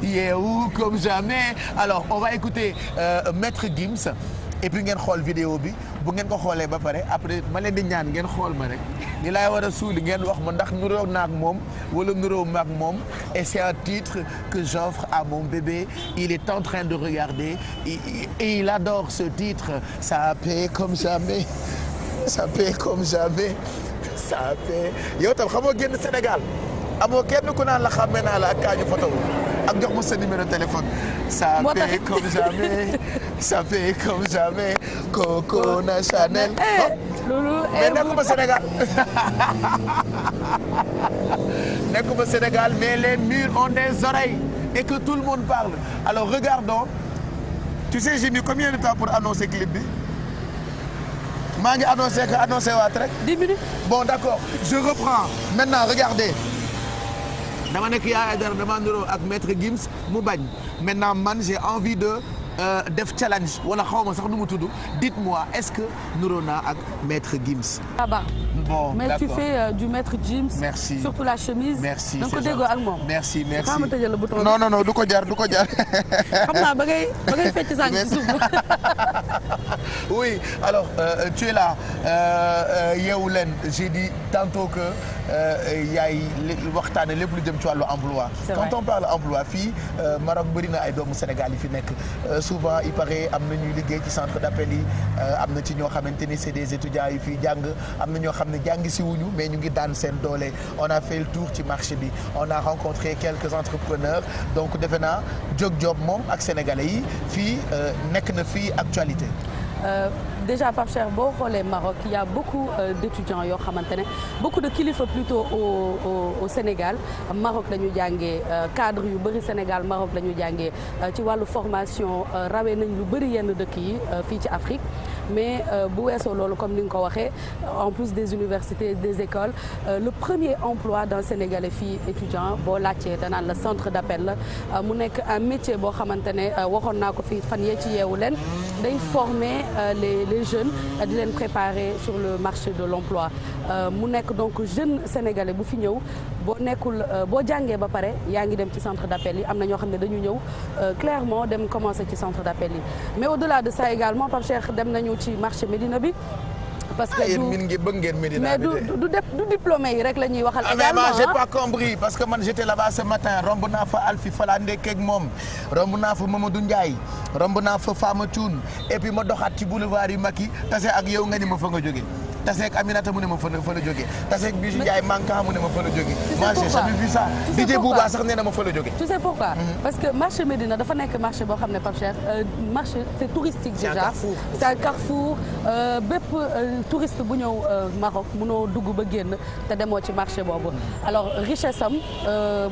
yeewu comme jamais alors on va écouter maître Gims et puis ngeen xool vidéo bi bu ngeen ko xoolee ba pare après ma leen di ñaan ngeen xool ma rek ni laay war a suuli ngeen wax ma ndax nuroo naag moom wala nuroo maag moom et c'est un titre que j'offre à mon bébé il est en train de regarder et il adore ce titre ça paie comme jamais ça paie comme jamais ça paie yow tam xamoo génn Sénégal amoo kenn ku naan la xàmmee naa la ak kaañu photo ak jox ma sa numéro de téléphone ça paie comme jamais ça paie comme jamais Coco na Chanel mais nekkuma Sénégal nekkuma Sénégal mais les murs ont des oreilles et que tout le monde parle alors regardons tu sais j'ai mis combien de temps pour annoncer clip bi maa ngi annoncé waat rek 10 minutes bon d'accord je reprends maintenant regardez dama nekk Kya Aidara dama niroo ak maître Gims mu bañ maintenant man j'ai envie de def challenge wala xaw ma sax nu mu tudd dites-moi est-ce que niroo naa ak maître Gims. ah bah. bon mais d'accord. tu fais du maître Gims. merci surtout la chemise. merci da nga ko déggoo ak moom. merci merci xaaral ma tëjal la bouton. non du ko jar du ko jar. xam naa ba ngay fecc sànq ci suuf. oui alors tu es là yeewu leen j'ai dit tantôt que yaay waxtaane lépp lu jëm ci wàllu emploi. quand on parle emploi fii Maroc bëri na ay doomu Sénégal yi fi nekk souvent il paraît am na ñuy liggéey ci centre d'appel yi am na ci ñoo xamante ni c'est des étudiants yu fiy jàng am na ñoo xam ne jàngi si wuñu mais ñu ngi daan seen doole on a fait le tour ci marché bi on a rencontré quelques entrepreneurs donc defe naa jóg job moom ak sénégalais yi fii nekk na fii actualité. déjà Pape Cheikh boo xoolee Maroc il y a beaucoup d'étudiants yoo xamante ne beaucoup de kilifa plutôt au Sénégal Maroc la ñu jàngee cadre yu bëri Sénégal Maroc la ñu jàngee ci wàllu formation rawee nañ lu bëri yenn dëkk yi fii ci Afrique mais bu weesoo loolu comme ni nga ko waxee en plus des universités des écoles le premier emploi d'un Sénégalais fii étudiant boo laajtee danaan la centre d'appel la mu nekk un métier boo xamante ne waxoon naa ko fii fan yee ci yeewu leen day former les jeunes di leen préparer sur le marché de l'emploi mu nekk donc jeune Sénégalais bu fi ñëw boo nekkul boo jàngee ba pare yaa ngi dem ci centre d'appel yi am na ñoo xam ne dañu ñëw clairement dem commencer ci centre d'appel yi mais au-delà de ça également Pape Cheikh dem nañu ci marché Médina bi parce que yéen min ngi bëgg ngeen Médina bi du diplômé yi rek la ñuy waxal également mais moi j'ai pas compris parce que man j'étais là-bas ce matin romb naa fa Alfi fa laa ndekkee ak moom romb naa fa Mamadou Ndiaye romb naa fa Fama Thioune et puis ma doxaat ci boulevard yu mag yi tase ak yow nga ni ma fa nga jógee taseeg Aminata mu ne ma fa la jógee taseeg Bijou Ndiaye manquant mu ne ma fa la jógee moi j'ai jamais vu ça DJ Bouba sax nee na ma fa la jógee tu sais pourquoi parce que marché Médina dafa nekk marché boo xam ne Pape Cheikh marché c'est touristique déjà c'est un carrefour bépp touriste bu ñëw Maroc mënoo dugg ba génn te demoo ci marché boobu alors richesse am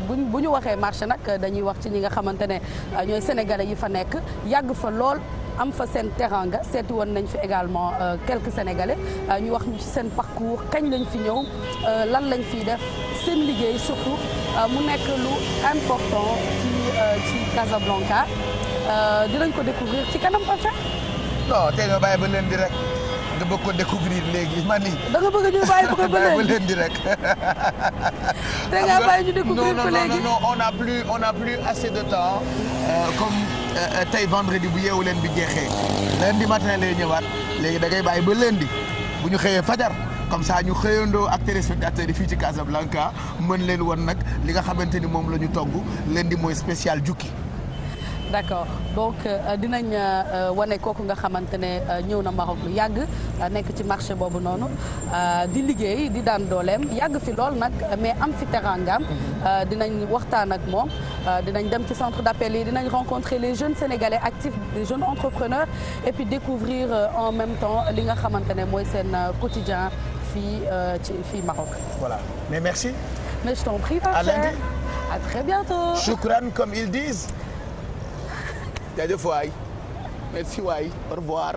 bu ñu waxee marché nag dañuy wax ci ñi nga xamante ne ñooy sénégalais yi fa nekk yàgg fa lool am fa seen teranga seeti woon nañ fi également quelques sénégalais ñu wax ñu ci seen parcours kañ lañ fi ñëw lan lañ fiy def seen liggéey surtout mu nekk lu important ci Casablanca dinañ ko découvrir ci kanam Pape Cheikh. non tey nga bàyyi ba leen di rek nga bëgg ko découvrir léegi man nii. da nga bëgg ñu bàyyi ko ba leen di rek. tey nga bàyyi ñu découvrir ko léegi non on a plus assez de temps comme. tey vendredi bu yeewu leen bi jeexee lundi matin lay ñëwaat léegi da ngay bàyyi ba lundi bu ñu xëyee fajar comme ça ñu xëyandoo ak téléspectateurs yi fii ci Casablanca mën leen won nag li nga xamante ni moom la ñu togg lundi mooy spécial jukki. d'accord donc dinañ wane kooku nga xamante ne ñëw na Maroc lu yàgg nekk ci marché boobu noonu di liggéey di daan dooleem yàgg fi lool nag mais am fi terangam dinañ waxtaan ak moom dinañ dem ci centre d'appel yi dinañ rencontrer les jeunes sénégalais actifs des jeunes entrepreneurs et puis découvrir en même temps li nga xamante ne mooy seen quotidien fii Maroc. Voilà mais merci. mais je t'en prie à lundi. À très bientôt. Choukran comme ils disent. jaajëf waay merci waay au revoir.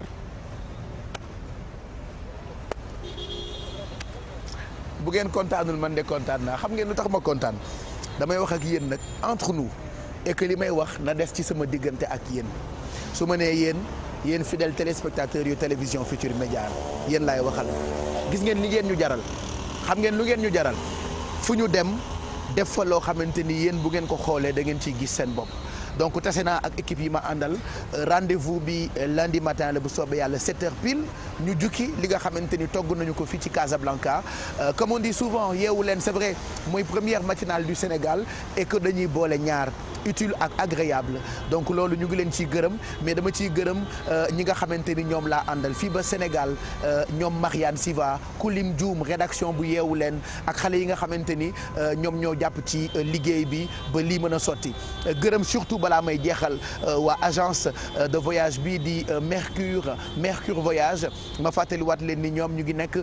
bu ngeen kontaanul man de kontaan naa xam ngeen lu tax ma kontaan damay wax ak yéen nag entre nous et que li may wax na des ci sama diggante ak yéen su ma nee yéen fidèles téléspectateurs yu télévision Futurs Médias yéen laay waxal gis ngeen li ngeen ñu jaral xam ngeen lu ngeen ñu jaral fu ñu dem def fa loo xamante ni yéen bu ngeen ko xoolee da ngeen ciy gis seen bopp. donc tase naa ak équipe yi ma àndal rendez-vous bi lundi matin la bu soobee yàlla 7h pile ñu jukki li nga xamante ni togg nañu ko fii ci Casablanca comme on dit souvent yeewu leen c'est vrai mooy première matinale du Sénégal et que dañuy boole ñaar utile ak agréable donc loolu ñu ngi leen ciy gërëm mais dama ciy gërëm ñi nga xamante ni ñoom laa àndal fii ba Sénégal ñoom Marianne Siva Koulim Dioum rédaction bu yeewu leen ak xale yi nga xamante ni ñoom ñoo jàpp ci liggéey bi ba lii mën a sotti gërëm surtout balaa may jeexal waa agence de voyage bi di Mercure Voyage ma fàttaliwaat leen ni ñoom ñu ngi nekk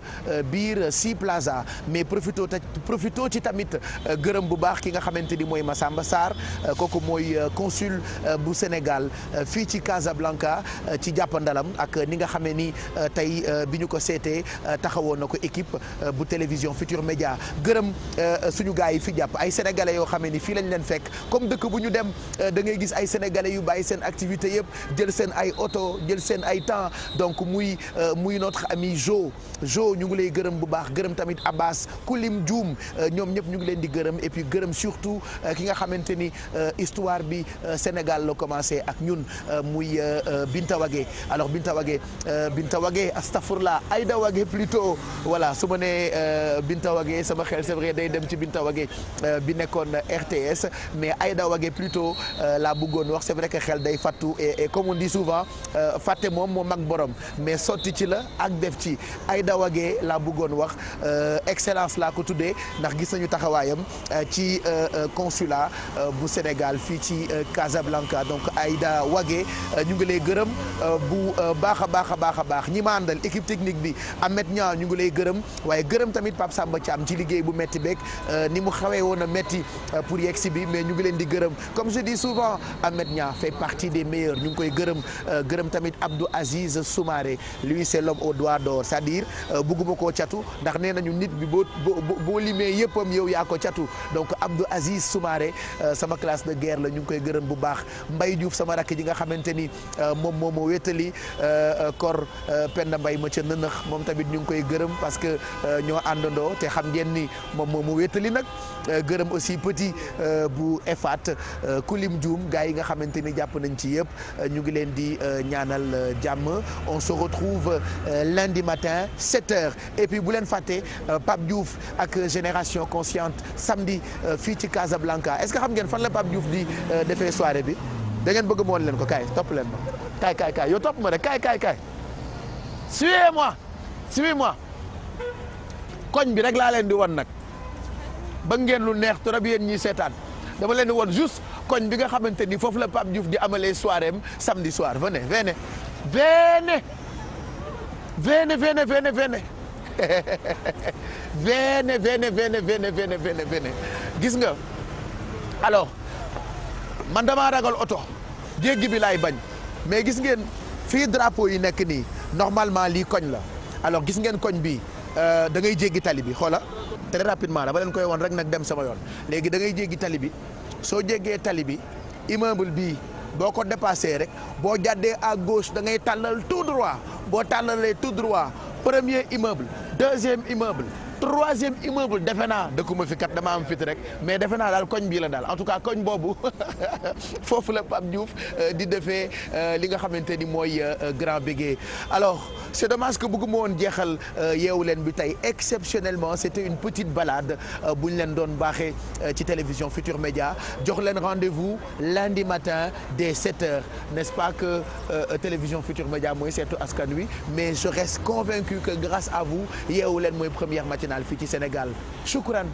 biir Sea Plaza mais profito ci tamit gërëm bu baax ki nga xamante ni mooy Massamba Sarr kooku mooy consul bu Sénégal fii ci Casablanca ci jàppandalam ak ni nga xamee ni tey bi ñu ko seetee taxawoon na ko équipe bu télévision Futurs Médias gërëm suñu gars yi fi jàpp ay sénégalais yoo xamee ni fii lañ leen fekk comme dëkk bu ñu dem da ngay gis ay sénégalais yu bàyyi seen activité yëpp jël seen ay oto jël seen ay temps donc muy notre ami Jo ñu ngi lay gërëm bu baax gërëm tamit Abbas Koulim Dioum ñoom ñëpp ñu ngi leen di gërëm et puis gërëm surtout ki nga xamante ni histoire bi Sénégal la commencé ak ñun muy Binta Wagué alors Binta Wagué astafurlah Aïda Wagué plutôt voilà su ma nee Binta Wagué sama xel c'est vrai day dem ci Binta Wagué bi nekkoon RTS mais Aïda Wagué plutôt laa bëggoon wax c'est vrai que xel day fattu et comme on dit souvent fàtte moom moo mag borom mais sotti ci la ak def ci Aïda Wagué laa bëggoon wax excellence laa ko tuddee ndax gis nañu taxawaayam ci consulat bu Sénégal fii ci Casablanca donc Aïda Wagué ñu ngi lay gërëm bu baax a baax a baax a baax ñi ma àndal équipe technique bi Ahmed Niang ñu ngi lay gërëm waaye gërëm tamit Pape Samba Thiam ci liggéey bu métti beeg ni mu xawee woon a métti pour yegg si bi mais ñu ngi leen di gërëm comme je dis souvent Ahmed Niang fait partie des meilleurs ñu ngi koy gërëm tamit Abdou Aziz Soumaré lui c'est l'homme au doigt d'or c'est-à-dire bugguma koo catu ndax nee nañu nit bi boo limee yëppam yow yaa ko catu donc Abdou Aziz Soumaré sama classe de guerre la ñu ngi koy gërëm bu baax Mbaye Diouf sama rakk ji nga xamante ni moom moo ma wétali kor Penda Mbaye ma ca nënëx moom tamit ñu ngi koy gërëm parce que ñoo àndandoo te xam ngeen ni moom moo ma wétali nag gërëm aussi petit bu EFAT Kulim Dioum gars yi nga xamante ni jàpp nañ ci yëpp ñu ngi leen di ñaanal jàmm on se retrouve lundi matin 7h et puis bu leen fàtte Pape Diouf ak Génération Consciente samedi fii ci Casablanca est-ce que xam ngeen fan la Pape Diouf di defee soirée bi da ngeen bëgg moon leen ko kaay topp leen ma kaay yow topp ma rek kaay suivez-moi koñ bi rek laa leen di won nag ba ngeen lu neex trop yéen ñi seetaan dama leen di won juste koñ bi nga xamante ni foofu la Pape Diouf di amalee soirée am samedi soir venez gis nga alors man damaa ragal oto jéggi bi laay bañ mais gis ngeen fii drapeau yi nekk nii normalement lii koñ la alors gis ngeen koñ bi da ngay jéggi tali bi xoola très rapidement dama leen koy woon rek nag dem sama yoon léegi da ngay jéggi tali bi soo jéggee tali bi immeuble bii boo ko dépassé rek boo jàddee à gauche da ngay tàllal tout droit boo tàllalee tout droit premier immeuble deuxième immeuble troisième immeuble defe naa dëkkuma fi kat dama am fit rek mais defe naa daal koñ bii la daal en tout cas koñ boobu foofu la Pape Diouf di defee li nga xamante ni mooy grand bégué alors c'est dommage que bëgguma woon jeexal yeewu leen bi tey exceptionnellement c'était une petite balade bu ñu leen doon baaxee ci télévision Futur Média jox leen rendez-vous lundi matin dès 7h n'est-ce pas que télévision Futur Média mooy seetu askan wi mais je reste convaincu que grâce à vous yeewu leen mooy première matinale fii ci Sénégal shukran